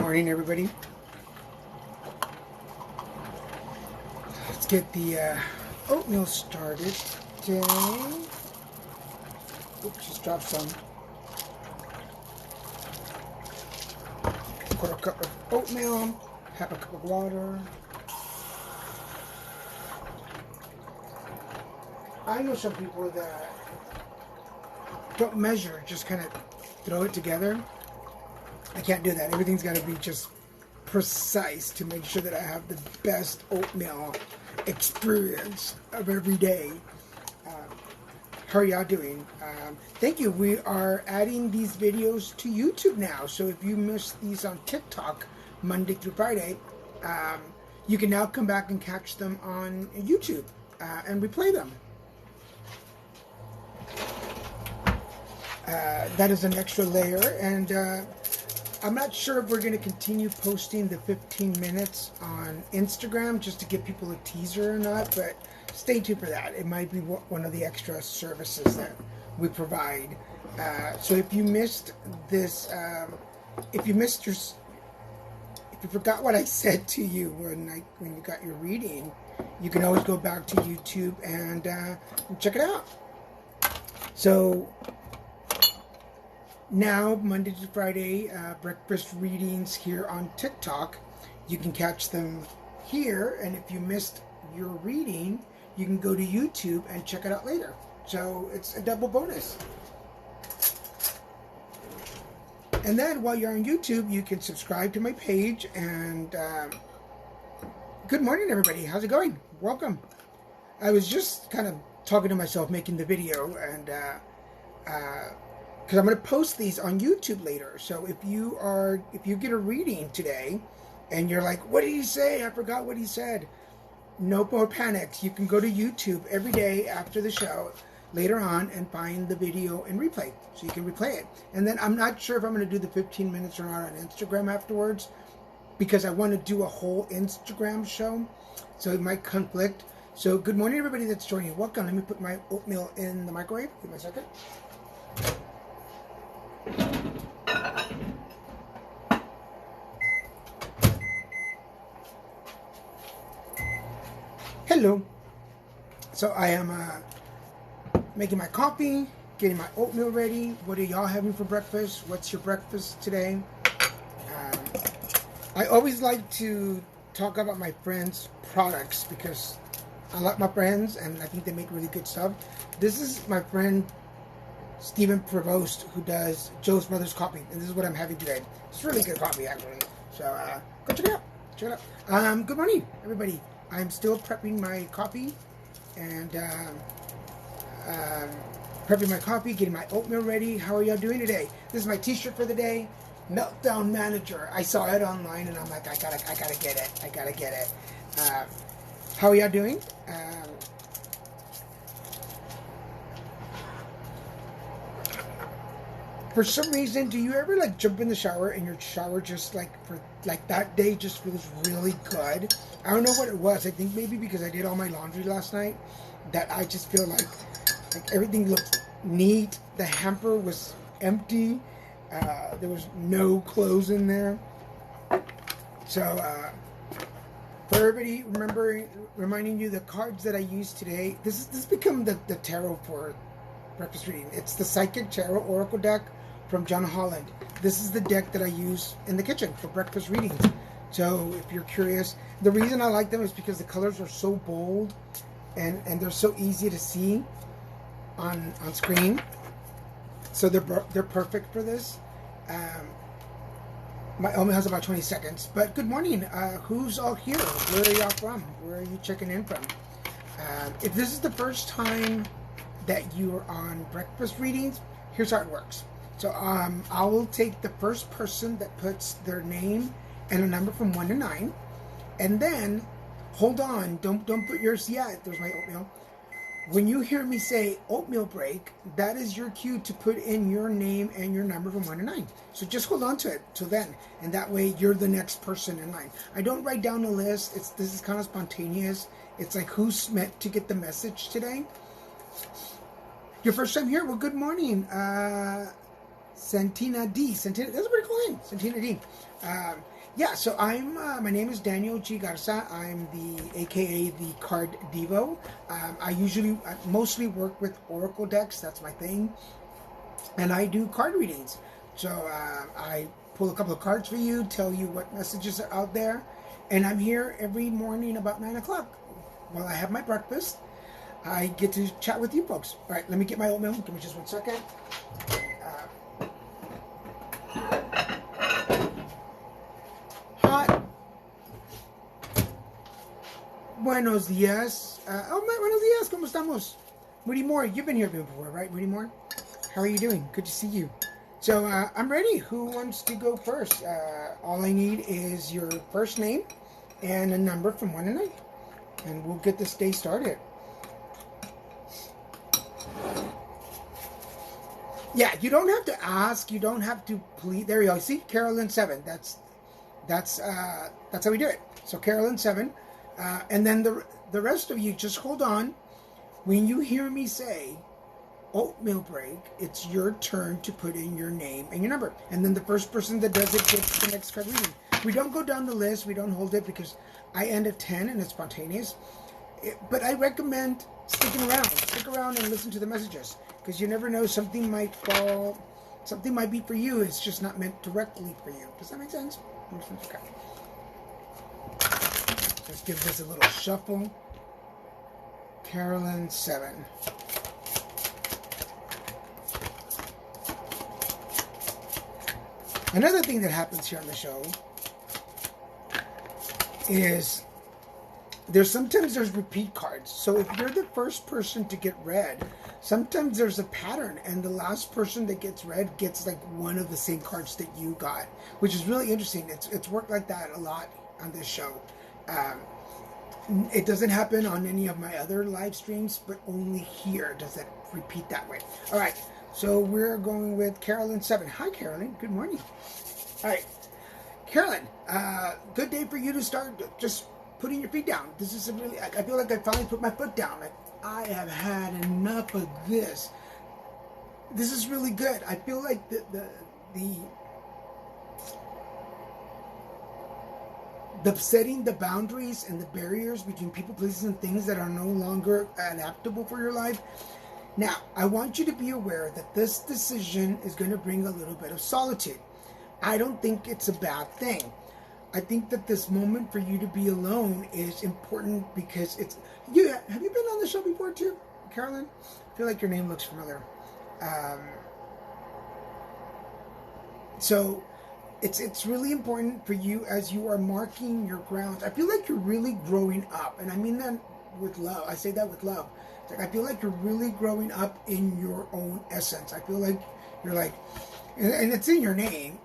Morning, everybody. Let's get the oatmeal started today. Oops, just dropped some. Quarter cup of oatmeal, half a cup of water. I know some people that don't measure, just kind of throw it together. I can't do that. Everything's got to be just precise to make sure that I have the best oatmeal experience of every day. How are y'all doing? Thank you. We are adding these videos to YouTube now. So if you missed these on TikTok Monday through Friday, you can now come back and catch them on YouTube and replay them. That is an extra layer, and I'm not sure if we're going to continue posting the 15 minutes on Instagram just to give people a teaser or not, but stay tuned for that. It might be one of the extra services that we provide. So if you missed this, if you forgot what I said to you when you got your reading, you can always go back to YouTube and check it out. So now, Monday to Friday, breakfast readings here on TikTok. You can catch them here, and if you missed your reading, you can go to YouTube and check it out later. So it's a double bonus. And then while you're on YouTube, you can subscribe to my page. And good morning, everybody. How's it going? Welcome. I was just kind of talking to myself, making the video, and because I'm going to post these on YouTube later. So if you get a reading today and you're like, what did he say? I forgot what he said. No more panics. You can go to YouTube every day after the show later on and find the video and replay. So you can replay it. And then I'm not sure if I'm going to do the 15 minutes or not on Instagram afterwards, because I want to do a whole Instagram show. So it might conflict. So good morning, everybody that's joining. Welcome. Let me put my oatmeal in the microwave. Give me a second. Hello. So I am making my coffee, getting my oatmeal ready. What are y'all having for breakfast? What's your breakfast today? I always like to talk about my friends' products because I like my friends and I think they make really good stuff. This is my friend Stephen Prevost, who does Joe's Brothers Coffee, and this is what I'm having today. It's really good coffee, actually. So go check it out. Check it out. Good morning, everybody. I'm still prepping my coffee and getting my oatmeal ready. How are y'all doing today? This is my t-shirt for the day. Meltdown Manager. I saw it online and I'm like, I gotta get it. I gotta get it. How are y'all doing? For some reason, do you ever like jump in the shower and your shower just like for like that day just feels really good? I don't know what it was. I think maybe because I did all my laundry last night that I just feel like everything looked neat. The hamper was empty. There was no clothes in there. So for everybody, reminding you the cards that I used today. This has become the tarot for breakfast reading. It's the Psychic Tarot Oracle deck from John Holland. This is the deck that I use in the kitchen for breakfast readings. So if you're curious, the reason I like them is because the colors are so bold and they're so easy to see on screen. So they're perfect for this. My oatmeal has about 20 seconds. But good morning. Who's all here? Where are y'all from? Where are you checking in from? If this is the first time that you're on breakfast readings, here's how it works. So I will take the first person that puts their name and a number from 1 to 9, and then hold on, don't put yours yet. There's my oatmeal. When you hear me say oatmeal break, that is your cue to put in your name and your number from 1 to 9. So just hold on to it till then, and that way you're the next person in line. I don't write down a list. This is kind of spontaneous. It's like who's meant to get the message today. Your first time here? Well, good morning. Santina D. Santina, that's a pretty cool name. Santina D. Yeah, so my name is Daniel G. Garza. I'm AKA the Card Devo. I mostly work with Oracle decks. That's my thing. And I do card readings. So I pull a couple of cards for you, tell you what messages are out there. And I'm here every morning about 9 o'clock. While I have my breakfast, I get to chat with you folks. All right, let me get my oatmeal. Give me just 1 second. Hot. Buenos días. Buenos días. ¿Cómo estamos? Woody Moore, you've been here before, right, Woody Moore? How are you doing? Good to see you. So I'm ready. Who wants to go first? All I need is your first name and a number from 1 to 9. And we'll get this day started. Yeah, you don't have to ask. You don't have to plead. There you go. See, Carolyn 7. That's how we do it. So Carolyn 7. And then the rest of you, just hold on. When you hear me say oatmeal break, it's your turn to put in your name and your number. And then the first person that does it gets the next card reading. We don't go down the list. We don't hold it because I end at 10 and it's spontaneous. But I recommend sticking around. Stick around and listen to the messages because you never know, something might fall. Something might be for you. It's just not meant directly for you. Does that make sense? Okay. Let's give this a little shuffle. Carolyn 7. Another thing that happens here on the show is sometimes there's repeat cards. So if you're the first person to get read, sometimes there's a pattern and the last person that gets read gets like one of the same cards that you got, which is really interesting. It's worked like that a lot on this show. It doesn't happen on any of my other live streams, but only here does it repeat that way. All right, so we're going with Carolyn 7. Hi, Carolyn. Good morning. All right, Carolyn, good day for you to start just putting your feet down. This is I feel like I finally put my foot down. Like, I have had enough of this. This is really good. I feel like the setting the boundaries and the barriers between people, places, and things that are no longer adaptable for your life. Now, I want you to be aware that this decision is going to bring a little bit of solitude. I don't think it's a bad thing. I think that this moment for you to be alone is important because it's... Have you been on the show before too, Carolyn? I feel like your name looks familiar. So... It's really important for you as you are marking your grounds. I feel like you're really growing up, and I mean that with love. I say that with love. It's like I feel like you're really growing up in your own essence. I feel like you're like, and it's in your name.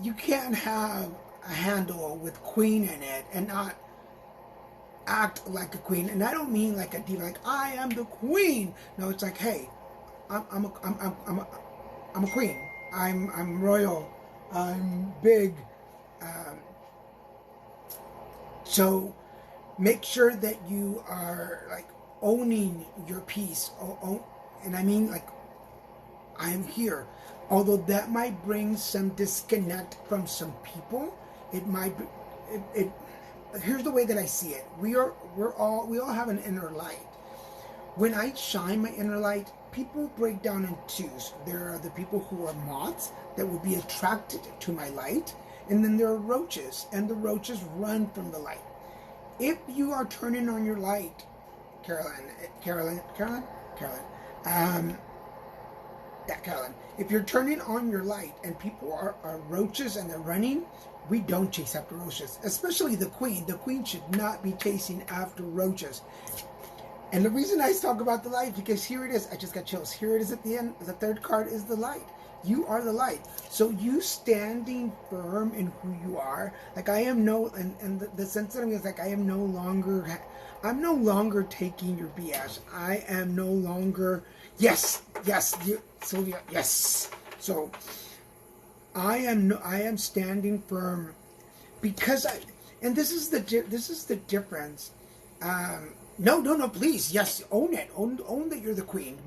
You can't have a handle with queen in it and not act like a queen. And I don't mean like a diva, like I am the queen. No, it's like, hey, I'm a queen. I'm royal. I'm big. So make sure that you are like owning your piece. And I mean like, I am here. Although that might bring some disconnect from some people, it might be, here's the way that I see it. We all have an inner light. When I shine my inner light, people break down in twos. There are the people who are moths that will be attracted to my light, and then there are roaches, and the roaches run from the light. If you are turning on your light, Carolyn, if you're turning on your light and people are roaches and they're running, we don't chase after roaches, especially the queen. The queen should not be chasing after roaches. And the reason I talk about the light, because here it is. I just got chills. Here it is at the end. The third card is the light. You are the light. So you standing firm in who you are. Like I am and the sense of it is like I'm no longer taking your BS. I am no longer, yes, Sylvia, yes. So I am standing firm because and this is the difference. No, please. Yes, own it. Own that you're the queen.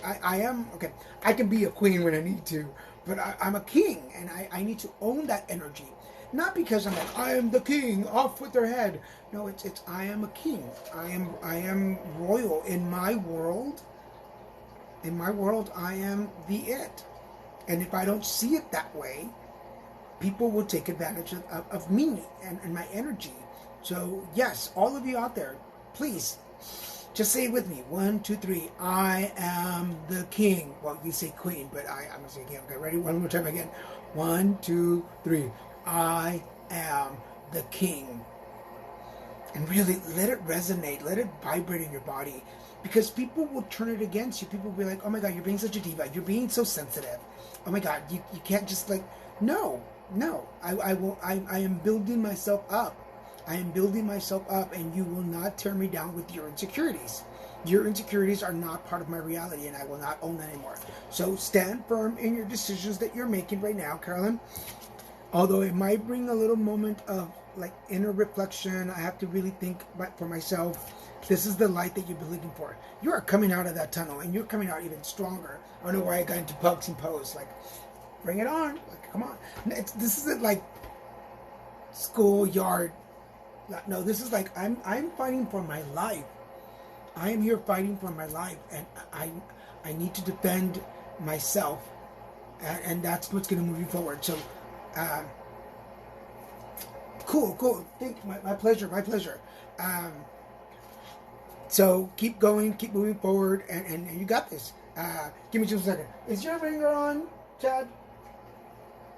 I am, okay. I can be a queen when I need to, but I'm a king, and I need to own that energy. Not because I'm like, I am the king, off with their head. No, it's I am a king. I am royal in my world. In my world, I am the it. And if I don't see it that way, people will take advantage of me and my energy. So yes, all of you out there, please just say it with me. 1, 2, 3. I am the king. Well, you say queen, but I'm going to say king. Okay, ready? One more time again. 1, 2, 3. I am the king. And really let it resonate. Let it vibrate in your body. Because people will turn it against you. People will be like, oh my God, you're being such a diva. You're being so sensitive. Oh my God, you can't just like, no. I am building myself up. I am building myself up, and you will not tear me down with your insecurities. Your insecurities are not part of my reality, and I will not own that anymore. So stand firm in your decisions that you're making right now, Carolyn. Although it might bring a little moment of like inner reflection, I have to really think for myself. This is the light that you've been looking for. You are coming out of that tunnel, and you're coming out even stronger. I don't know why I got into pugs and pose. Like, bring it on. Like, come on. This isn't like schoolyard. No, this is like I'm fighting for my life. I am here fighting for my life, and I need to defend myself, and that's what's going to move you forward. So, cool. My pleasure. So keep going, keep moving forward, and you got this. Give me just a second. Is your ringer on, Chad?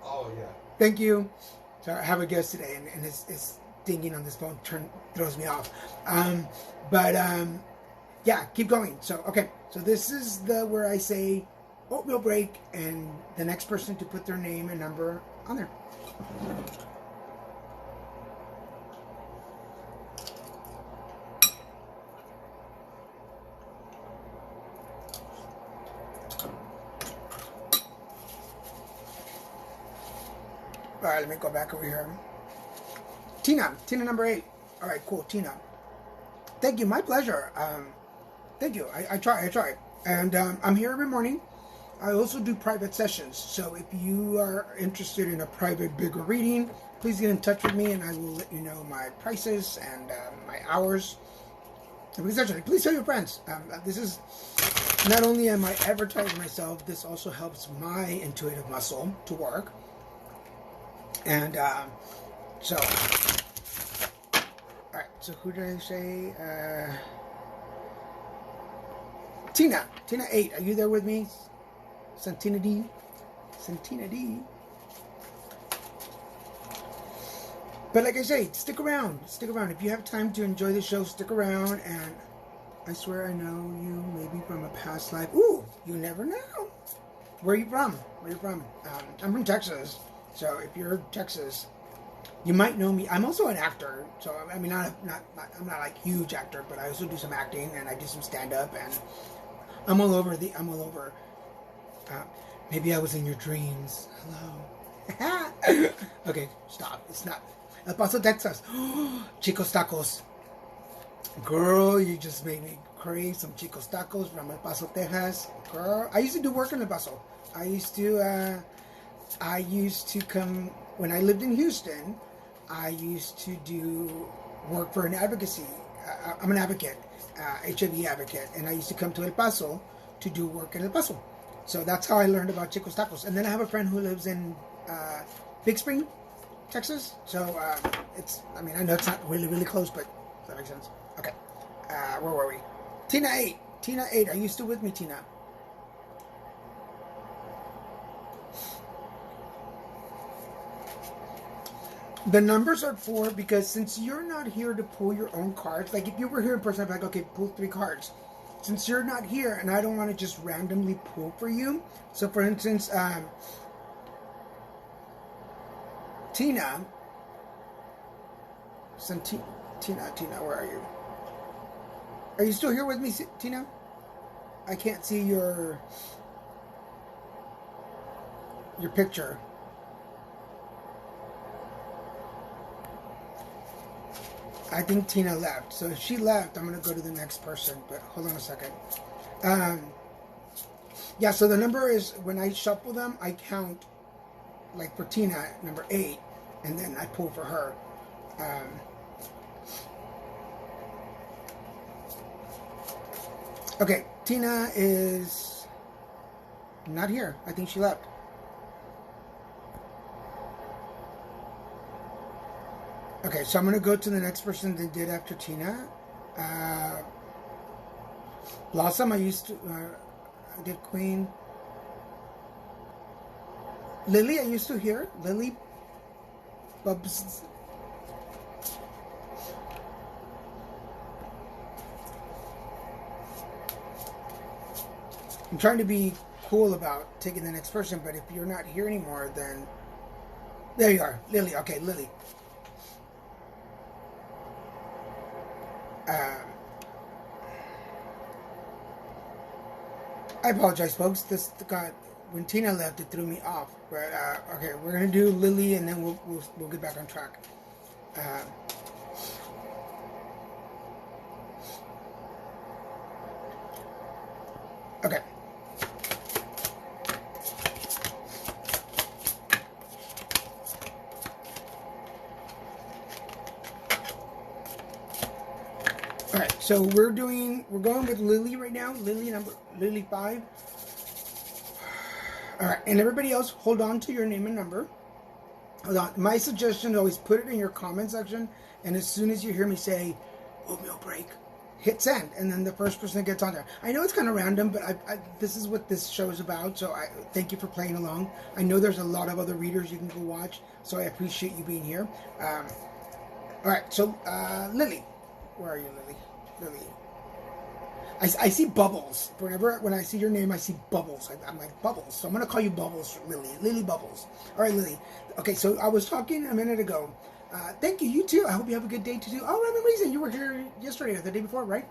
Oh yeah. Thank you. So I have a guest today, and his dinging on this phone throws me off. Yeah, keep going. So okay, so this is where I say oatmeal break, and the next person to put their name and number on there. All right, let me go back over here. Tina number 8. All right, cool, Tina. Thank you, my pleasure. Thank you. I try. And I'm here every morning. I also do private sessions. So if you are interested in a private, bigger reading, please get in touch with me, and I will let you know my prices and my hours. Please tell your friends. This is not only am I advertising myself, this also helps my intuitive muscle to work. And so, all right. So who did I say? Tina 8. Are you there with me? Santina D. But like I say, stick around. If you have time to enjoy the show, stick around. And I swear I know you maybe from a past life. Ooh, you never know. Where are you from? I'm from Texas. So if you're in Texas, you might know me. I'm also an actor. So I mean, I'm not like huge actor, but I also do some acting, and I do some stand up, and I'm all over. Maybe I was in your dreams. Hello. Okay, stop. It's not El Paso, Texas. Chicos Tacos. Girl, you just made me crave some Chicos Tacos from El Paso, Texas. Girl, I used to do work in El Paso. I used to come, when I lived in Houston, I used to do work for an advocacy. I'm an advocate, HIV advocate, and I used to come to El Paso to do work in El Paso. So that's how I learned about Chicos Tacos. And then I have a friend who lives in Big Spring, Texas. So I know it's not really, really close, but does that make sense? Okay. Where were we? Tina 8. Are you still with me, Tina? The numbers are 4 because since you're not here to pull your own cards, like if you were here in person, I'd be like, okay, pull 3 cards. Since you're not here, and I don't want to just randomly pull for you. So for instance, Tina, where are you? Are you still here with me, Tina? I can't see your picture. I think Tina left. So if she left, I'm going to go to the next person. But hold on a second. Yeah, so the number is, when I shuffle them, I count, like for Tina, number 8, and then I pull for her. Okay, Tina is not here. I think she left. Okay, so I'm going to go to the next person that did after Tina. Blossom, I used to... I did Queen. Lily, I used to hear. Lily Bubs. I'm trying to be cool about taking the next person, but if you're not here anymore, then... There you are. Lily. Okay, Lily. I apologize, folks. This got... When Tina left, it threw me off. But, okay, we're going to do Lily, and then we'll get back on track. Okay. All right, so we're going with Lily right now. Lily 5. All right, and everybody else, hold on to your name and number. Hold on. My suggestion is always put it in your comment section, and as soon as you hear me say oatmeal break, hit send, and then the first person that gets on there. I know it's kind of random, but this is what this show is about, so I thank you for playing along. I know there's a lot of other readers you can go watch, so I appreciate you being here. All right, so Lily. Where are you, Lily? Lily. I see Bubbles. When I see your name, I see Bubbles. I'm like, Bubbles. So I'm going to call you Bubbles, Lily. Lily Bubbles. All right, Lily. Okay, so I was talking a minute ago. Thank you. You too. I hope you have a good day too. Oh, I'm amazing. You were here yesterday or the day before, right?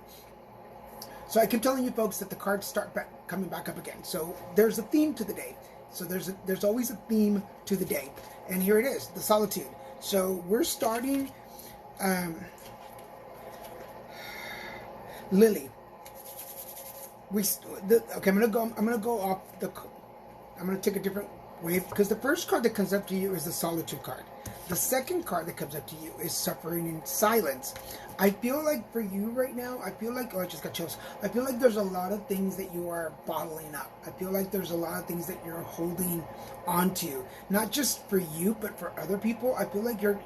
So I keep telling you folks that the cards start coming back up again. So there's a theme to the day. So there's always a theme to the day. And here it is, the solitude. So we're starting... Lily. Okay, I'm gonna go off I'm gonna take a different way, because the first card that comes up to you is the Solitude card. The second card that comes up to you is Suffering in Silence. I feel like for you right now, I just got chills. I feel like there's a lot of things that you are bottling up. I feel like there's a lot of things that you're holding onto, not just for you, but for other people. I feel like you're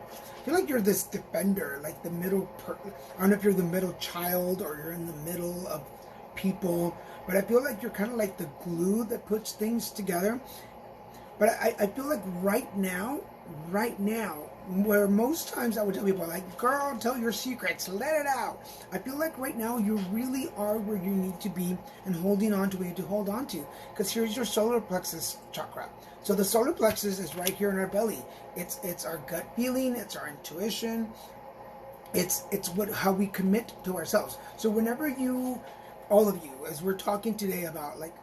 this defender, like the middle. I don't know if you're the middle child or you're in the middle of people, but I feel like you're kind of like the glue that puts things together. But I feel like right now, where most times I would tell people, like, girl, tell your secrets, let it out. I feel like right now you really are where you need to be and holding on to what you need to hold on to. Because here's your solar plexus chakra. So the solar plexus is right here in our belly. It's our gut feeling, it's our intuition, it's how we commit to ourselves. So whenever you, all of you, as we're talking today about like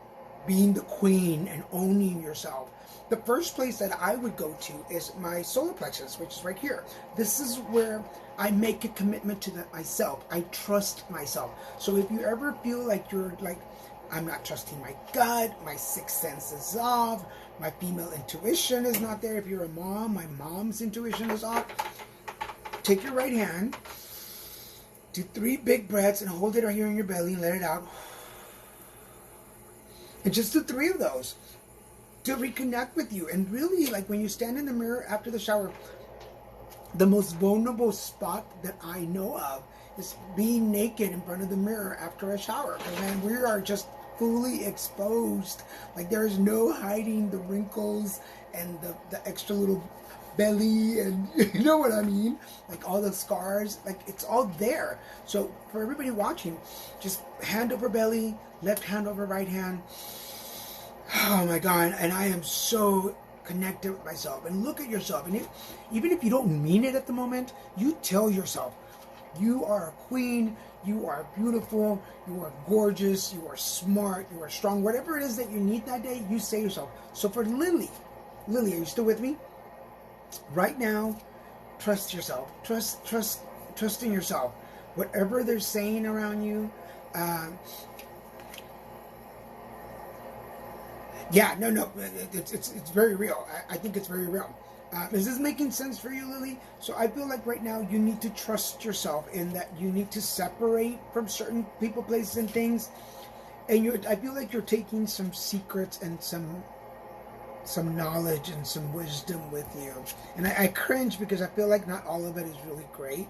being the queen and owning yourself, the first place that I would go to is my solar plexus, which is right here. This is where I make a commitment to myself. I trust myself. So if you ever feel like you're like, I'm not trusting my gut, my sixth sense is off, my female intuition is not there. If you're a mom, my mom's intuition is off. Take your right hand, do 3 big breaths, and hold it right here in your belly and let it out. And just do 3 of those to reconnect with you. And really, like when you stand in the mirror after the shower, the most vulnerable spot that I know of is being naked in front of the mirror after a shower. Because man, we are just fully exposed. Like there's no hiding the wrinkles and the extra little belly, and you know what I mean? Like all the scars, like it's all there. So for everybody watching, just hand over belly, left hand over right hand. Oh my God, and I am so connected with myself. And look at yourself, and even if you don't mean it at the moment, you tell yourself, you are a queen, you are beautiful, you are gorgeous, you are smart, you are strong. Whatever it is that you need that day, you say yourself. So for Lily, are you still with me? Right now, trust yourself. Trust in yourself. Whatever they're saying around you, Yeah, no, it's very real. I think it's very real. Is this making sense for you, Lily? So I feel like right now you need to trust yourself in that you need to separate from certain people, places, and things. And I feel like you're taking some secrets and some knowledge and some wisdom with you. And I cringe because I feel like not all of it is really great.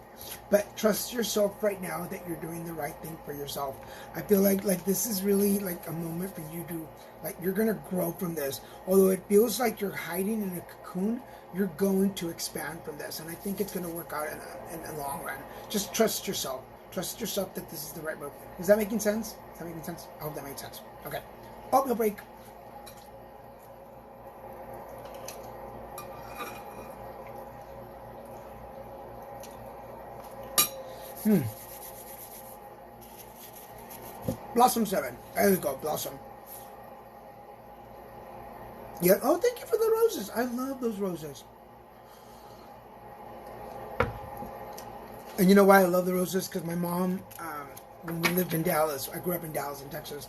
But trust yourself right now that you're doing the right thing for yourself. I feel like this is really like a moment for you to, like, you're going to grow from this. Although it feels like you're hiding in a cocoon, you're going to expand from this. And I think it's going to work out in the long run. Just trust yourself. Trust yourself that this is the right move. Is that making sense? Is that making sense? I hope that made sense. Okay. Oh, no break. Blossom 7. There we go, Blossom. Yeah. Oh, thank you for the roses. I love those roses. And you know why I love the roses? Because my mom, when we lived in Dallas, I grew up in Dallas, in Texas.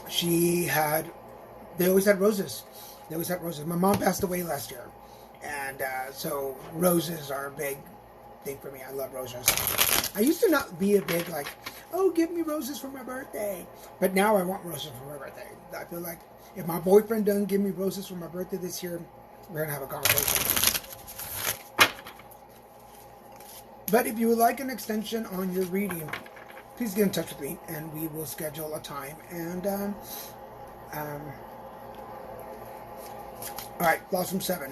They always had roses. They always had roses. My mom passed away last year, and so roses are a big thing for me. I love roses. I used to not be a big like, oh, give me roses for my birthday, but now I want roses for my birthday. I feel like if my boyfriend doesn't give me roses for my birthday this year, we're gonna have a conversation. But if you would like an extension on your reading, please get in touch with me, and we will schedule a time. And all right, Blossom 7.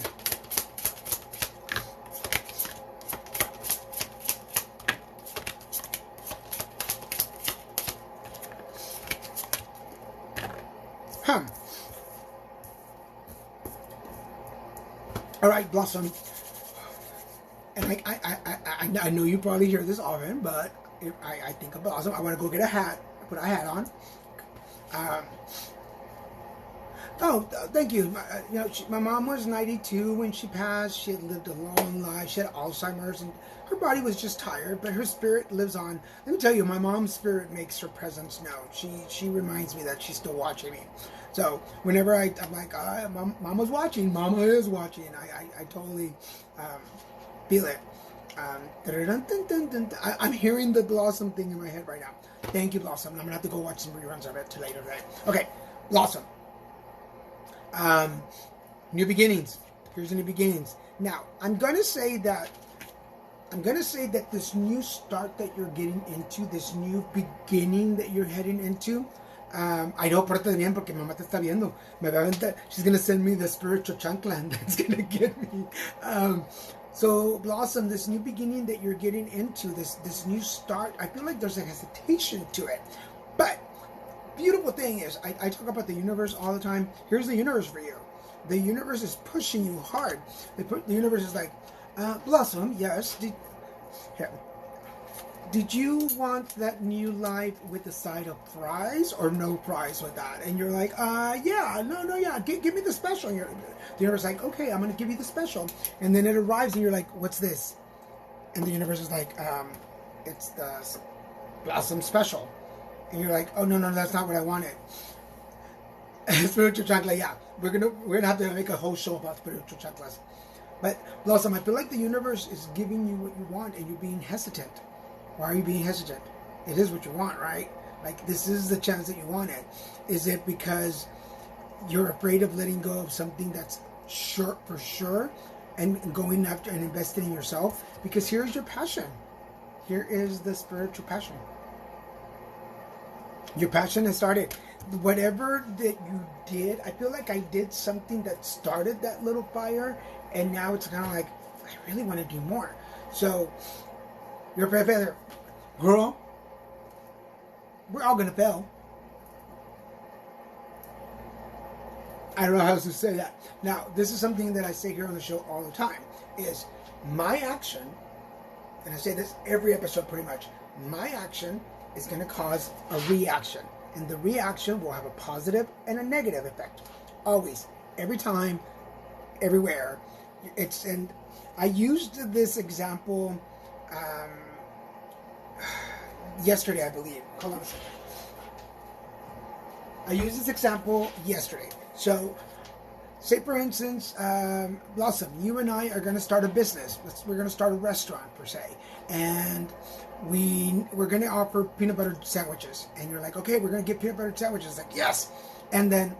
All right, Blossom. And I know you probably hear this often, but I think of Blossom. I want to go get a hat. Put a hat on. Thank you. My mom was 92 when she passed. She had lived a long life. She had Alzheimer's, and her body was just tired, but her spirit lives on. Let me tell you, my mom's spirit makes her presence known. She reminds me that she's still watching me. So whenever I'm like, Mama's watching. Mama is watching. I totally feel it. I'm hearing the Blossom thing in my head right now. Thank you, Blossom. I'm going to have to go watch some reruns of it till later today. Okay, Blossom. New beginnings. Here's the new beginnings. Now, I'm going to say that this new start that you're getting into, this new beginning that you're heading into, I know, pórtate bien porque mamá te está viendo. She's going to send me the spiritual chancla and that's going to get me. So, Blossom, this new beginning that you're getting into, this new start, I feel like there's a hesitation to it. But, beautiful thing is, I talk about the universe all the time. Here's the universe for you. The universe is pushing you hard. The universe is like, Blossom, yes, did you want that new life with the side of prize or no prize with that? And you're like, yeah, give me the special. And the universe is like, okay, I'm going to give you the special. And then it arrives and you're like, what's this? And the universe is like, it's the Blossom special. And you're like, oh, no, that's not what I wanted. Spiritual chancla, yeah. We're gonna have to make a whole show about spiritual chanclas. But Blossom, I feel like the universe is giving you what you want and you're being hesitant. Why are you being hesitant? It is what you want, right? Like, this is the chance that you wanted. Is it because you're afraid of letting go of something that's sure for sure and going after and investing in yourself? Because here's your passion. Here is the spiritual passion. Your passion has started. Whatever that you did, I feel like I did something that started that little fire, and now it's kind of like, I really want to do more. So, you're a failure. Girl, we're all going to fail. I don't know how to say that. Now, this is something that I say here on the show all the time, is my action, and I say this every episode pretty much, my action is going to cause a reaction. And the reaction will have a positive and a negative effect. Always. Every time. Everywhere. And I used this example yesterday, I believe. Hold on a second. I used this example yesterday. So, say for instance, Blossom, you and I are going to start a business. We're going to start a restaurant per se, and we're going to offer peanut butter sandwiches. And you're like, okay, we're going to get peanut butter sandwiches. Like, yes, and then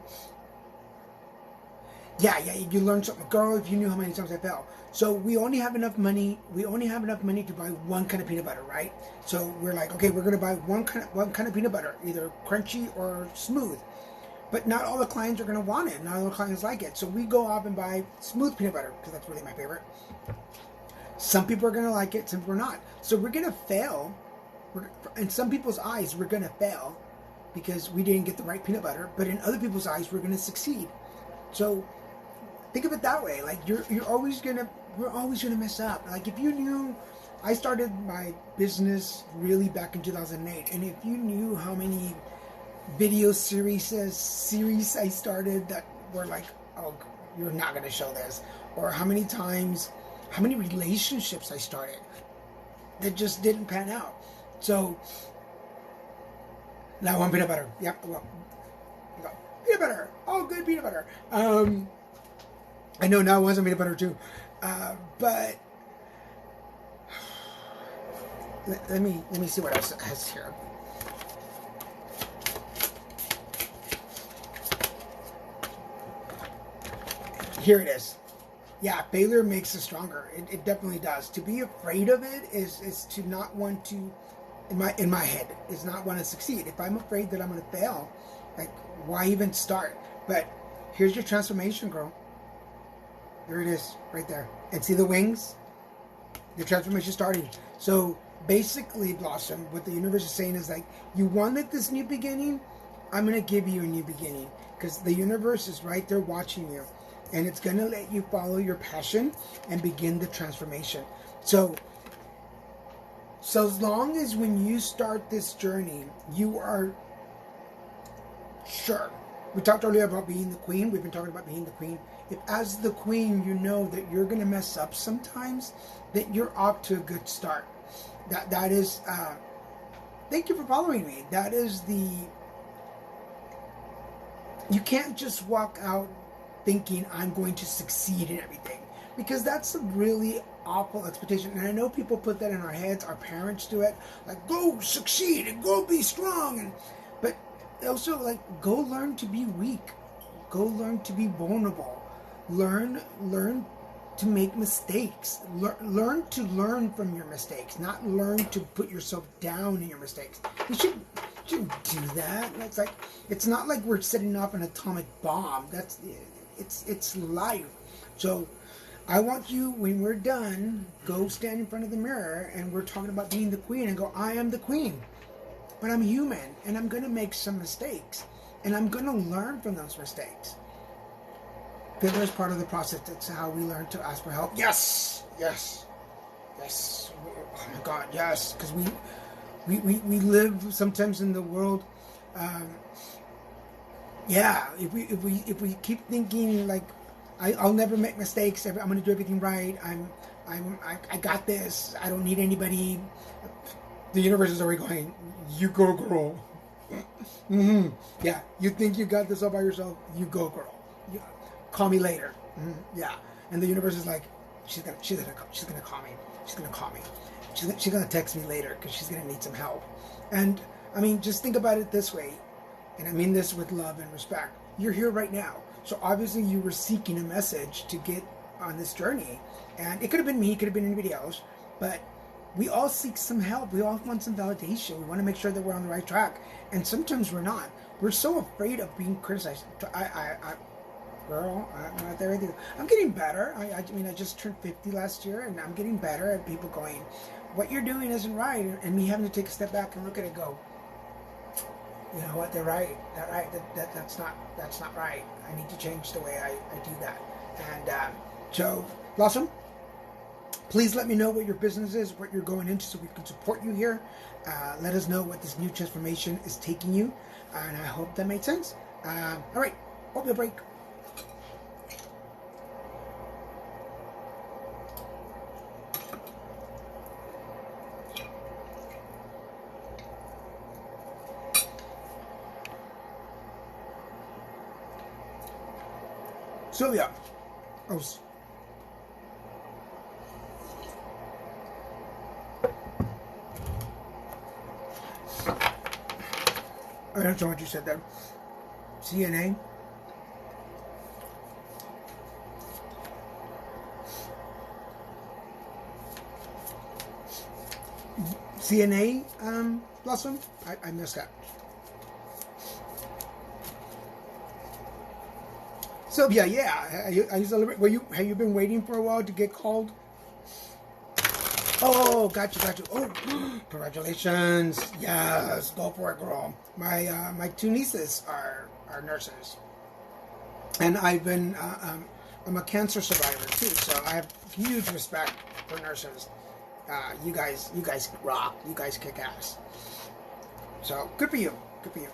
yeah, you learn something. Girl, if you knew how many times I fell. So we only have enough money. We only have enough money to buy one kind of peanut butter, right? So we're like, okay, we're gonna buy one kind of peanut butter, either crunchy or smooth. But not all the clients are gonna want it. Not all the clients like it. So we go off and buy smooth peanut butter because that's really my favorite. Some people are gonna like it, some people are not. So we're gonna fail. In some people's eyes, we're gonna fail because we didn't get the right peanut butter. But in other people's eyes, we're gonna succeed. So think of it that way. Like we're always gonna mess up. Like if you knew, I started my business really back in 2008, and if you knew how many video series I started that were like, oh, you're not gonna show this, or how many relationships I started that just didn't pan out. So now I want peanut butter. Yep, well, peanut butter. Oh, good peanut butter. I know now it wasn't peanut butter too, but let me see what else it has here. Here it is. Yeah, failure makes us stronger. It definitely does. To be afraid of it is to not want to, in my head, is not want to succeed. If I'm afraid that I'm going to fail, like why even start? But here's your transformation, girl. There it is, right there. And see the wings? Your transformation starting. So basically, Blossom, what the universe is saying is like, you wanted this new beginning, I'm going to give you a new beginning. Because the universe is right there watching you. And it's going to let you follow your passion and begin the transformation. So as long as when you start this journey, you are sure. We talked earlier about being the queen. We've been talking about being the queen. If as the queen you know that you're going to mess up sometimes, that you're off to a good start. That is, thank you for following me. That is you can't just walk out thinking I'm going to succeed in everything. Because that's a really awful expectation. And I know people put that in our heads. Our parents do it. Like, go succeed and go be strong. But also, like, go learn to be weak. Go learn to be vulnerable. Learn to make mistakes. Learn to learn from your mistakes, not learn to put yourself down in your mistakes. You shouldn't do that. It's not like we're setting off an atomic bomb. It's life. So I want you, when we're done, go stand in front of the mirror and we're talking about being the queen and go, I am the queen. But I'm human and I'm going to make some mistakes and I'm going to learn from those mistakes. Failure is part of the process. That's how we learn to ask for help. Yes. Oh my God, yes. Because we live sometimes in the world. If we keep thinking like I'll never make mistakes. I'm going to do everything right. I got this. I don't need anybody. The universe is already going, you go, girl. Mm-hmm. Yeah, you think you got this all by yourself? You go, girl. Call me later. Mm-hmm. Yeah, and the universe is like, she's gonna call me. She's gonna text me later because she's gonna need some help. And I mean, just think about it this way, and I mean this with love and respect. You're here right now, so obviously you were seeking a message to get on this journey, and it could have been me, it could have been anybody else, but we all seek some help. We all want some validation. We want to make sure that we're on the right track, and sometimes we're not. We're so afraid of being criticized. Girl, I'm not there with you. I'm getting better. I mean, I just turned 50 last year, and I'm getting better at people going, what you're doing isn't right, and me having to take a step back and look at it and go, you know what, they're right. That's not right. I need to change the way I do that. And so, Blossom, please let me know what your business is, what you're going into, so we can support you here. Let us know what this new transformation is taking you, and I hope that made sense. All right, hope you break. Sylvia. Oh. I don't know what you said there. CNA. CNA, Blossom? I missed that. So yeah. Are you celebrating? Have you been waiting for a while to get called? Oh, got you. Oh, congratulations! Yes, go for it, girl. My two nieces are nurses, and I'm a cancer survivor too, so I have huge respect for nurses. You guys rock. You guys kick ass. So good for you. Good for you.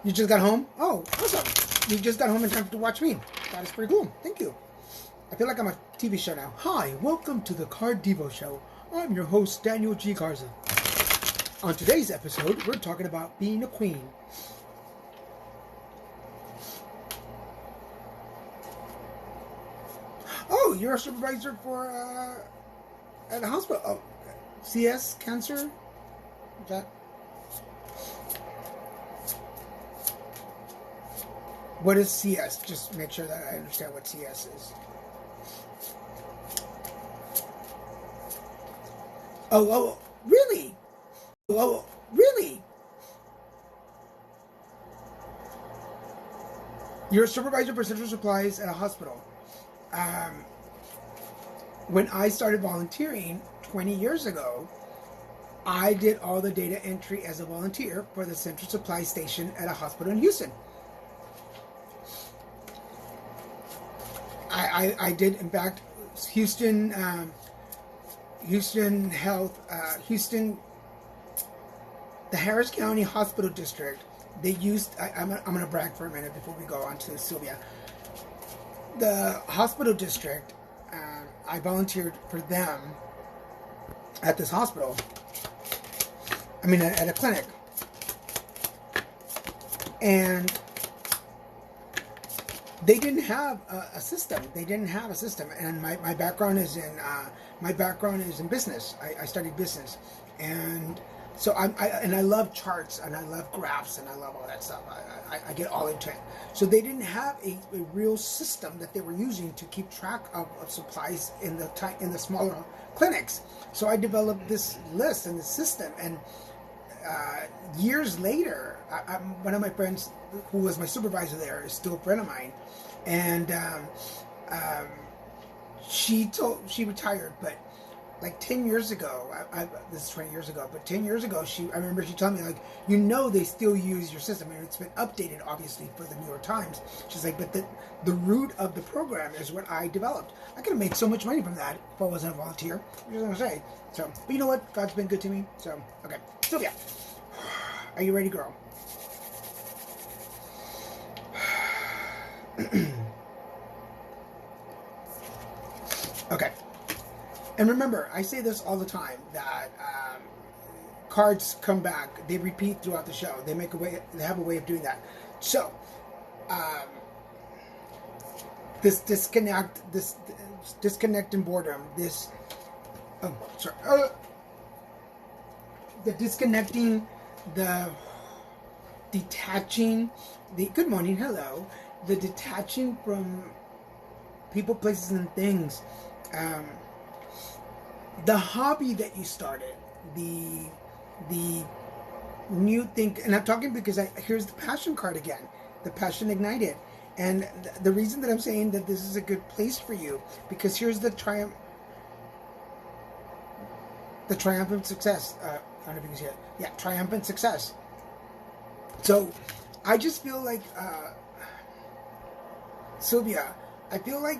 You just got home? Oh, awesome. You just got home in time to watch me. That is pretty cool. Thank you. I feel like I'm a TV show now. Hi, welcome to the Card Devo Show. I'm your host, Daniel G. Garza. On today's episode, we're talking about being a queen. Oh, you're a supervisor for, at a hospital. Oh, CS cancer? Is that... What is CS? Just make sure that I understand what CS is. Oh, really? Oh, really? You're a supervisor for central supplies at a hospital. When I started volunteering 20 years ago, I did all the data entry as a volunteer for the central supply station at a hospital in Houston. I did, in fact, Houston Health, the Harris County Hospital District. They used, I'm going to brag for a minute before we go on to Sylvia. The hospital district, I volunteered for them at this hospital. I mean, at a clinic. And they didn't have a system. And my background is in business. I studied business, and so I love charts, and I love graphs, and I love all that stuff. I get all into it. So they didn't have a real system that they were using to keep track of supplies in the smaller clinics. So I developed this list and this system, and years later, one of my friends who was my supervisor there is still a friend of mine, and she retired, but like 10 years ago, this is 20 years ago, but 10 years ago, I remember she told me, like, they still use your system, and it's been updated, obviously, for the New York Times. She's like, but the root of the program is what I developed. I could have made so much money from that if I wasn't a volunteer. You know what I'm saying? So, but you know what? God's been good to me. So, okay. Sylvia, are you ready, girl? Okay. And remember, I say this all the time, that cards come back. They repeat throughout the show. They have a way of doing that. So, this disconnect and boredom, the disconnecting, the detaching, good morning, hello, the detaching from people, places, and things, the hobby that you started, the new thing, and I'm talking because here's the passion card again, the passion ignited, and the reason that I'm saying that this is a good place for you, because here's the triumphant success. I don't know if you can see it. Yeah, triumphant success. So, I just feel like, Sylvia, I feel like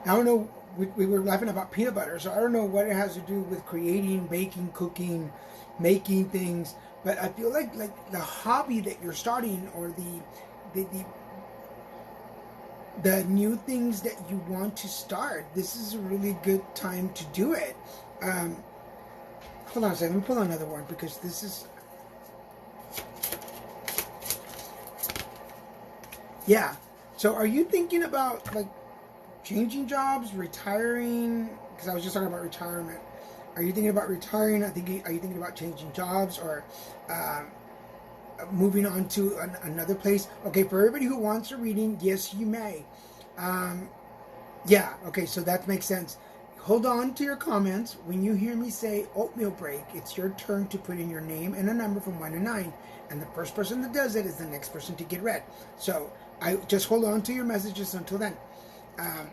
I don't know, we were laughing about peanut butter, so I don't know what it has to do with creating, baking, cooking, making things, but I feel like the hobby that you're starting, or the new things that you want to start, this is a really good time to do it. Hold on a second, let me pull another one, because this is... Yeah. So are you thinking about like changing jobs, retiring? Because I was just talking about retirement. Are you thinking about retiring? Are you thinking about changing jobs or um, moving on to another place? Okay, for everybody who wants a reading, yes, you may. Um, yeah, okay, so that makes sense. Hold on to your comments. When you hear me say oatmeal break, it's your turn to put in your name and a number from 1 to 9. And the first person that does it is the next person to get read. So I just hold on to your messages until then. Um,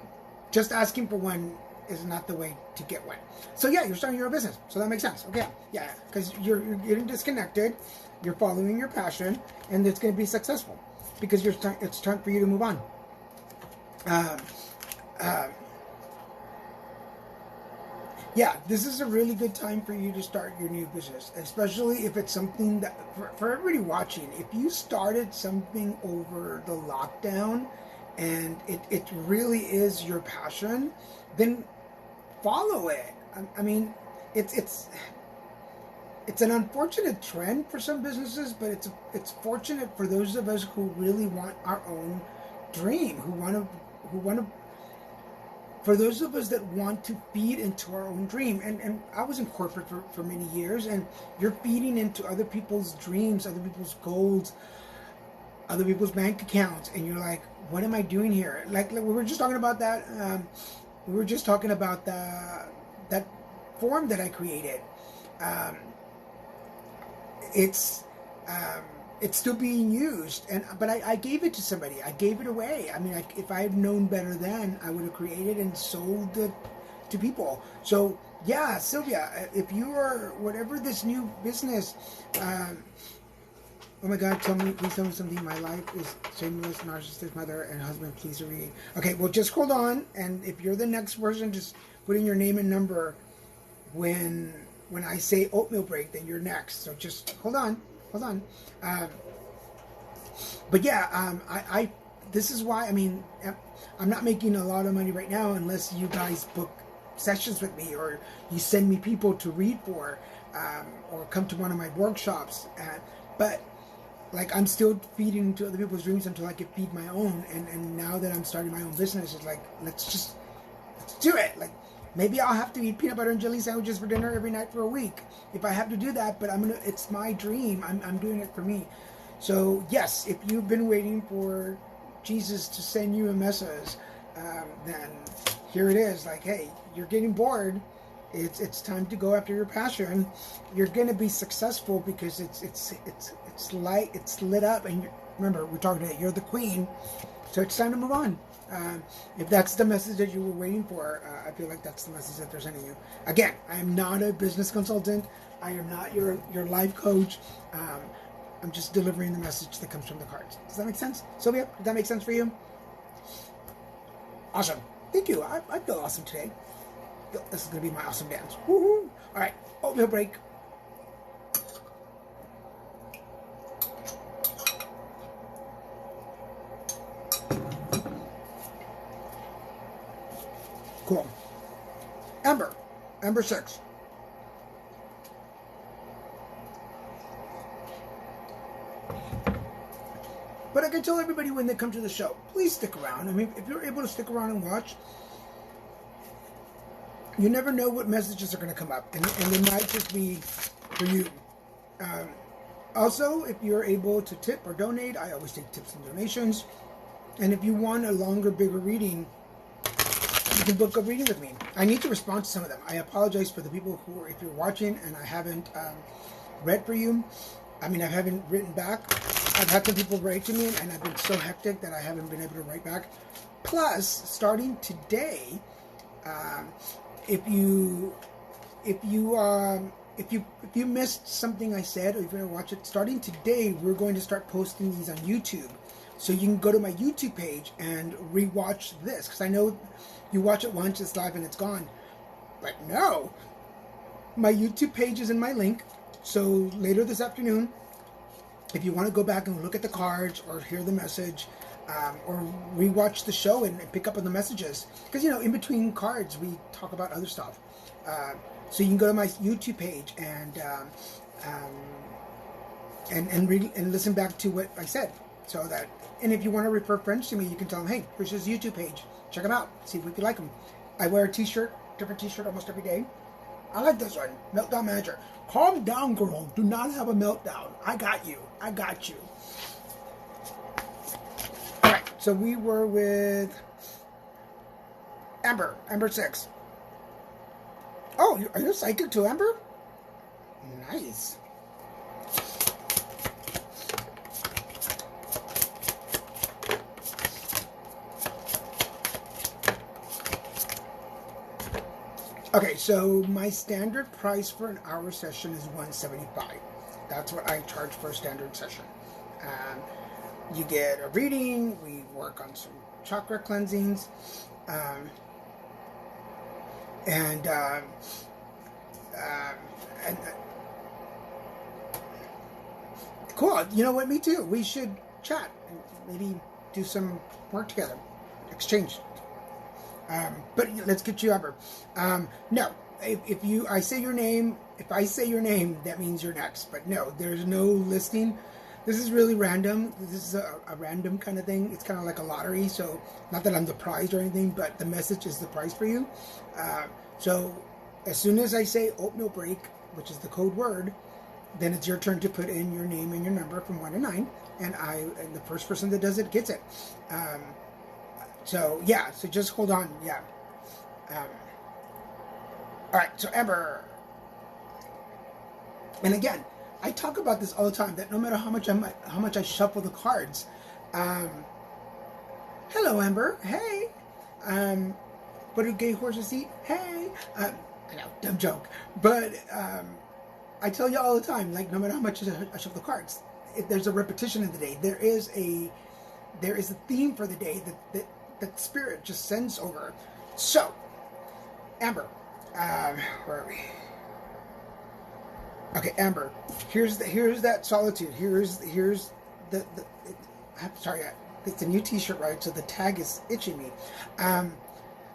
just asking for one is not the way to get one. So yeah, you're starting your own business. So that makes sense. Okay, yeah, because you're getting disconnected. You're following your passion, and it's going to be successful because it's time for you to move on. Um, uh, yeah, this is a really good time for you to start your new business, especially if it's something that, for everybody watching, if you started something over the lockdown and it really is your passion, then follow it. I mean, it's it's an unfortunate trend for some businesses, but it's fortunate for those of us who really want our own dream, who want to for those of us that want to feed into our own dream. And I was in corporate for many years, and you're feeding into other people's dreams, other people's goals, other people's bank accounts, and you're like, what am I doing here? Like we were just talking about that. We were just talking about that form that I created. Um, it's um, it's still being used, but I gave it to somebody. I gave it away. I mean, if I had known better then, I would have created and sold it to people. So yeah, Sylvia, if you are whatever this new business. Oh my God, please tell me something. My life is shameless, narcissistic mother and husband. Please read. Okay, well, just hold on. And if you're the next person, just put in your name and number when when I say oatmeal break, then you're next. So just hold on. Um, but yeah, I this is why, I mean, I'm not making a lot of money right now unless you guys book sessions with me or you send me people to read for or come to one of my workshops. But like I'm still feeding into other people's dreams until I can feed my own. And now that I'm starting my own business, it's like let's do it. Like maybe I'll have to eat peanut butter and jelly sandwiches for dinner every night for a week if I have to do that. But it's my dream. I'm doing it for me. So yes, if you've been waiting for Jesus to send you a message, then here it is. Like, hey, you're getting bored. It's time to go after your passion. You're gonna be successful because it's light, it's lit up, and remember we're talking about you're the queen, so it's time to move on. If that's the message that you were waiting for, I feel like that's the message that they're sending you. Again, I am not a business consultant. I am not your life coach. I'm just delivering the message that comes from the cards. Does that make sense, Sylvia? Does that make sense for you? Awesome. Thank you. I feel awesome today. This is going to be my awesome dance. Woohoo! All right, oatmeal break. Cool. Amber 6. But I can tell everybody when they come to the show, please stick around. I mean, if you're able to stick around and watch, you never know what messages are going to come up, and they might just be for you. Also, if you're able to tip or donate, I always take tips and donations. And if you want a longer, bigger reading, you can book a reading with me. I need to respond to some of them. I apologize for the people who, if you're watching and I haven't read for you, I mean, I haven't written back. I've had some people write to me, and I've been so hectic that I haven't been able to write back. Plus, starting today, if you missed something I said, or if you want to watch it, starting today, we're going to start posting these on YouTube. So you can go to my YouTube page and rewatch this, because I know you watch it once, it's live, and it's gone. But no, my YouTube page is in my link. So later this afternoon, if you want to go back and look at the cards or hear the message, or rewatch the show and pick up on the messages, because in between cards we talk about other stuff. So you can go to my YouTube page and read and listen back to what I said. So that, and if you want to refer friends to me, you can tell them, hey, here's his YouTube page. Check him out. See if you like him. I wear a t-shirt, different t-shirt almost every day. I like this one, Meltdown Manager. Calm down, girl. Do not have a meltdown. I got you. I got you. All right, so we were with Amber 6. Oh, are you psychic to Amber? Nice. Okay, so my standard price for an hour session is $175. That's what I charge for a standard session. You get a reading. We work on some chakra cleansings, and cool. You know what? Me too. We should chat and maybe do some work together, exchange. But let's get you Amber. No, if I say your name, that means you're next. But no, there's no listing. This is really random. This is a random kind of thing. It's kind of like a lottery. So not that I'm the prize or anything, but the message is the prize for you. So as soon as I say oatmeal break, which is the code word, then it's your turn to put in your name and your number from 1 to 9, and the first person that does it gets it. So yeah, so just hold on, yeah. All right, so Amber, and again, I talk about this all the time. That no matter how much I shuffle the cards, hello Amber, hey, what do gay horses eat? Hey, I know, dumb joke, but I tell you all the time, like no matter how much I shuffle the cards, if there's a repetition in the day, there is a theme for the day that spirit just sends over. So, Amber, where are we? Okay, Amber. Here's that solitude. Here's the I'm sorry, it's a new T-shirt, right? So the tag is itching me.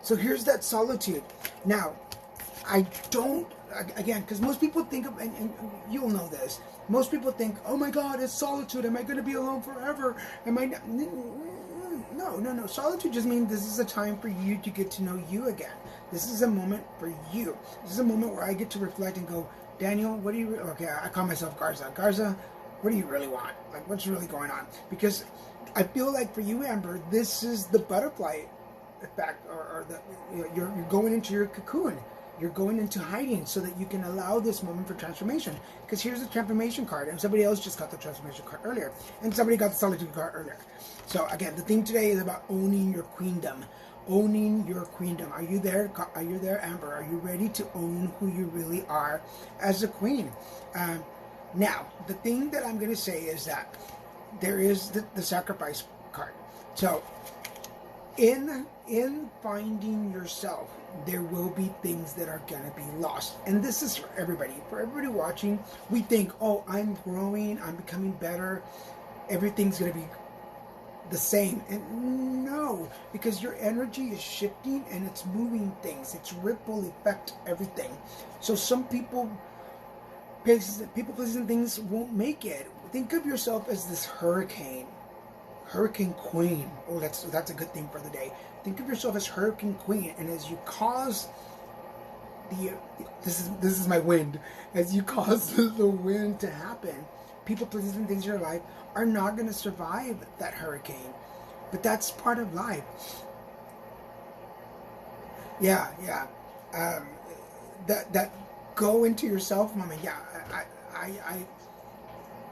So here's that solitude. Now, I don't again because most people think of and you'll know this. Most people think, oh my God, it's solitude. Am I going to be alone forever? Am I? No. Solitude just means this is a time for you to get to know you again. This is a moment for you. This is a moment where I get to reflect and go, Daniel, what do you... Okay, I call myself Garza. Garza, what do you really want? Like, what's really going on? Because I feel like for you, Amber, this is the butterfly effect, or you're going into your cocoon. You're going into hiding so that you can allow this moment for transformation. Because here's the transformation card, and somebody else just got the transformation card earlier, and somebody got the solitude card earlier. So again, the theme today is about owning your queendom. Owning your queendom. Are you there? Are you there, Amber? Are you ready to own who you really are as a queen? Now, the thing that I'm going to say is that there is the sacrifice card. So, in finding yourself, there will be things that are going to be lost. And this is for everybody. For everybody watching, we think, oh, I'm growing, I'm becoming better, everything's going to be the same. And no, because your energy is shifting and it's moving things. It's ripple effect everything. So some people, places, and things won't make it. Think of yourself as this hurricane queen. Oh, that's a good thing for the day. Think of yourself as hurricane queen, and as you cause this is my wind. As you cause the wind to happen, people, places, and things in your life are not going to survive that hurricane. But that's part of life. Yeah. That go into yourself moment. Yeah,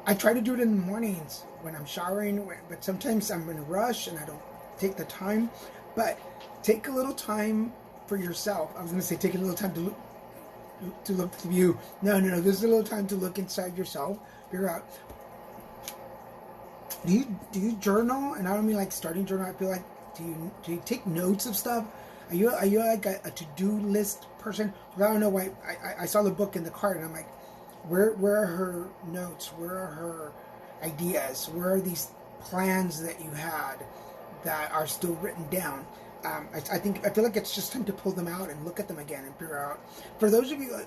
I try to do it in the mornings when I'm showering, but sometimes I'm in a rush and I don't take the time. But take a little time for yourself. I was going to say take a little time to look to you. No. There's a little time to look inside yourself. Figure out. Do you journal? And I don't mean like starting journal. I feel like do you take notes of stuff? Are you like a to-do list person? I don't know why. I saw the book in the cart and I'm like, where are her notes? Where are her ideas? Where are these plans that you had that are still written down? I feel like it's just time to pull them out and look at them again and figure out. For those of you,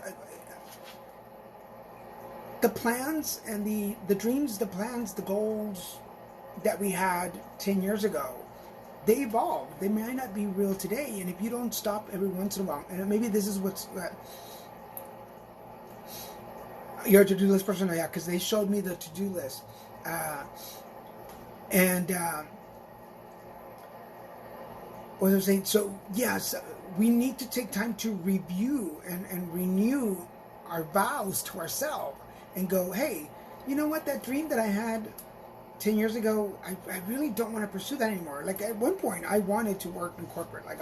the plans and the dreams, the plans, the goals, that we had 10 years ago, they evolve. They may not be real today. And if you don't stop every once in a while, and maybe this is what's you're a to-do list person, yeah, because they showed me the to-do list, and what was I saying? So yes, we need to take time to review and renew our vows to ourselves and go, hey, you know what? That dream that I had 10 years ago, I really don't want to pursue that anymore. Like at one point, I wanted to work in corporate. Like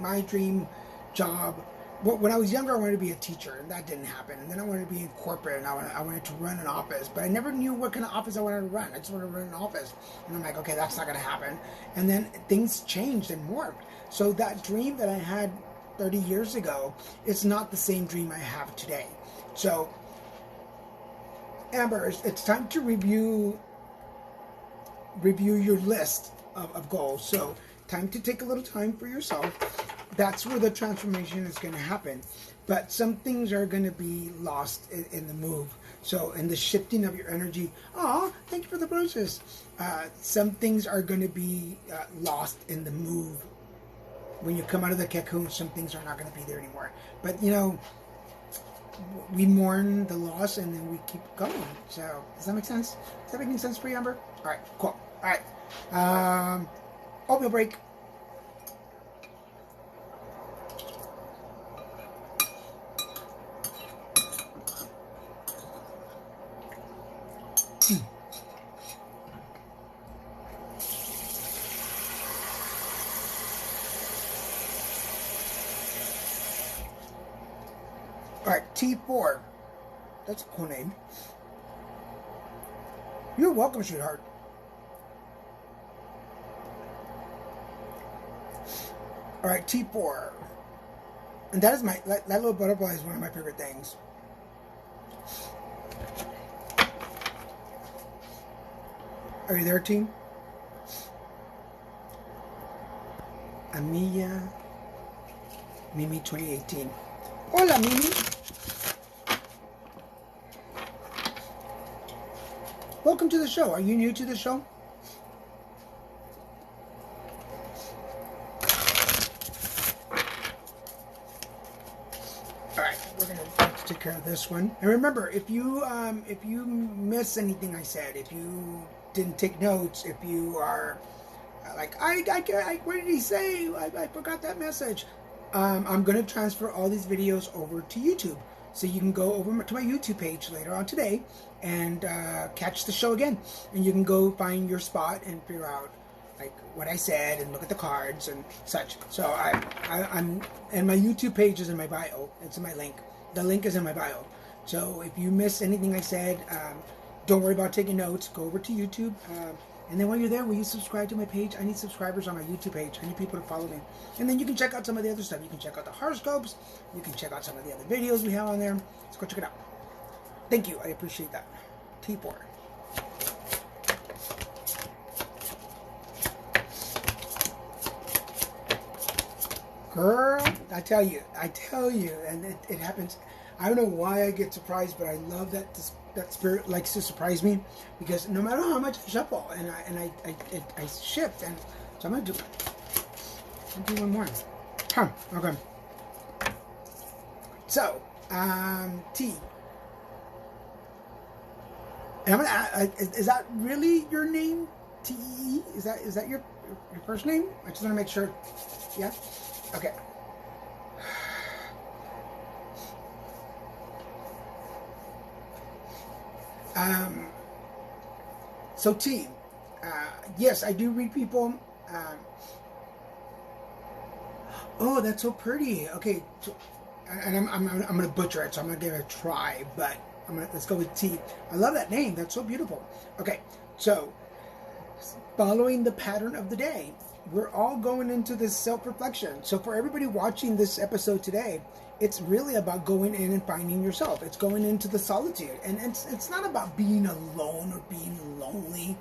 my dream job. When I was younger, I wanted to be a teacher, and that didn't happen. And then I wanted to be in corporate, and I wanted to run an office. But I never knew what kind of office I wanted to run. I just wanted to run an office. And I'm like, okay, that's not going to happen. And then things changed and morphed. So that dream that I had 30 years ago, it's not the same dream I have today. So, Amber, it's time to review your list of goals. So, time to take a little time for yourself. That's where the transformation is going to happen. But some things are going to be lost in the move. So in the shifting of your energy, thank you for the roses. Some things are going to be lost in the move. When you come out of the cocoon, some things are not going to be there anymore. But we mourn the loss and then we keep going. So does that make sense? Is that making sense for you, Amber? All right, cool. All right. Oatmeal break. All right, T4. That's a cool name. You're welcome, sweetheart. All right, T4. And that is that little butterfly is one of my favorite things. Are you there, team? Amiya Mimi 2018. Hola, Mimi. Welcome to the show. Are you new to the show? All right, we're gonna take care of this one. And remember, if you miss anything I said, if you didn't take notes, if you are like, what did he say? I forgot that message. I'm going to transfer all these videos over to YouTube. So you can go over to my YouTube page later on today and catch the show again. And you can go find your spot and figure out like what I said and look at the cards and such. So I'm and my YouTube page is in my bio. It's in my link. The link is in my bio. So if you miss anything I said, don't worry about taking notes. Go over to YouTube. And then while you're there, will you subscribe to my page? I need subscribers on my YouTube page. I need people to follow me. And then you can check out some of the other stuff. You can check out the horoscopes. You can check out some of the other videos we have on there. Let's go check it out. Thank you. I appreciate that. T4. Girl, I tell you, and it happens. I don't know why I get surprised, but I love that that spirit likes to surprise me, because no matter how much I shuffle and I shift, and so I'm gonna do one more. Okay. So T. And I'm gonna. Is that really your name? T. Is that your first name? I just want to make sure. Yeah. Okay. So T, yes, I do read people. Oh, that's so pretty. Okay, so, and I'm gonna butcher it, so I'm gonna give it a try. But let's go with T. I love that name. That's so beautiful. Okay, so following the pattern of the day, we're all going into this self-reflection. So for everybody watching this episode today, it's really about going in and finding yourself. It's going into the solitude. And it's not about being alone or being lonely.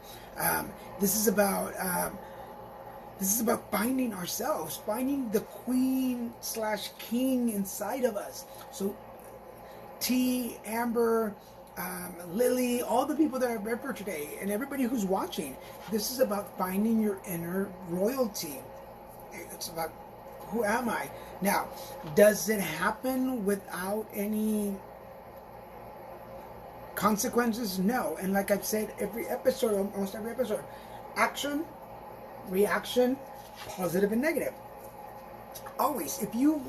This is about finding ourselves, finding the queen/king inside of us. So T, Amber, Lily, all the people that I read for today, and everybody who's watching. This is about finding your inner royalty. It's about who am I? Now, does it happen without any consequences? No. And like I've said every episode, almost every episode, action, reaction, positive and negative. Always, if you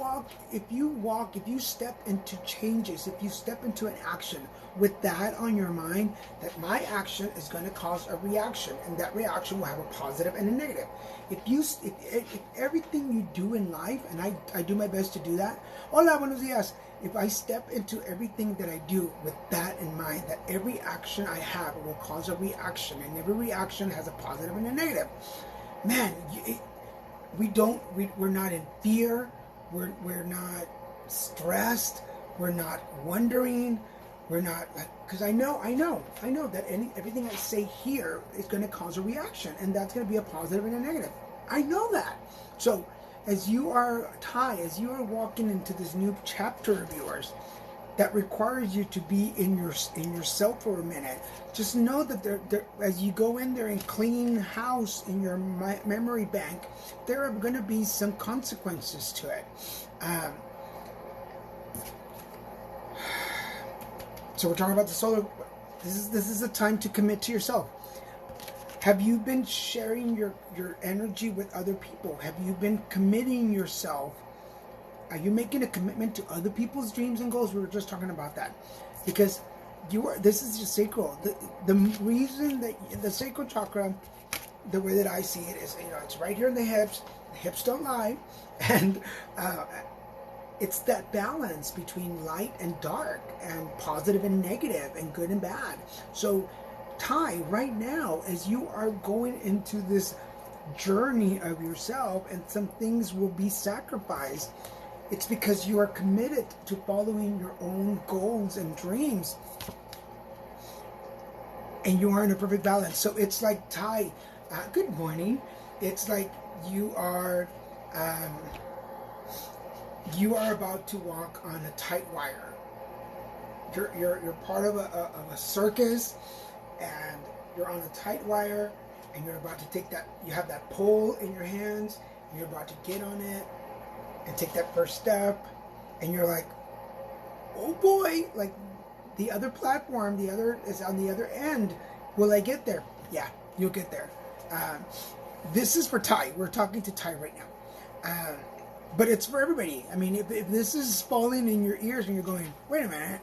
step into changes, if you step into an action with that on your mind, that my action is going to cause a reaction, and that reaction will have a positive and a negative. If everything you do in life, and I do my best to do that. Hola, buenos días. If I step into everything that I do with that in mind, that every action I have will cause a reaction, and every reaction has a positive and a negative. Man, we're not in fear, we're not stressed, we're not wondering, we're not like, because I know that everything I say here is going to cause a reaction, and that's going to be a positive and a negative. I know that. So as you are walking into this new chapter of yours that requires you to be in yourself for a minute, just know that there, as you go in there and clean house in your memory bank, there are going to be some consequences to it. So we're talking about the solar. This is a time to commit to yourself. Have you been sharing your energy with other people? Have you been committing yourself? Are you making a commitment to other people's dreams and goals? We were just talking about that. Because this is your sacral. The reason that the sacral chakra, the way that I see it is, it's right here in the hips. The hips don't lie. And it's that balance between light and dark, and positive and negative, and good and bad. So, Ty, right now, as you are going into this journey of yourself, and some things will be sacrificed, it's because you are committed to following your own goals and dreams. And you are in a perfect balance. So it's like, Ty, good morning. It's like you are about to walk on a tight wire. You're part of a circus, and you're on a tight wire, and you're about to take that. You have that pole in your hands, and you're about to get on it and take that first step, and you're like, oh boy, like the other platform, the other is on the other end. Will I get there? Yeah, you'll get there. This is for Ty. We're talking to Ty right now. But it's for everybody. I mean, if this is falling in your ears and you're going, wait a minute,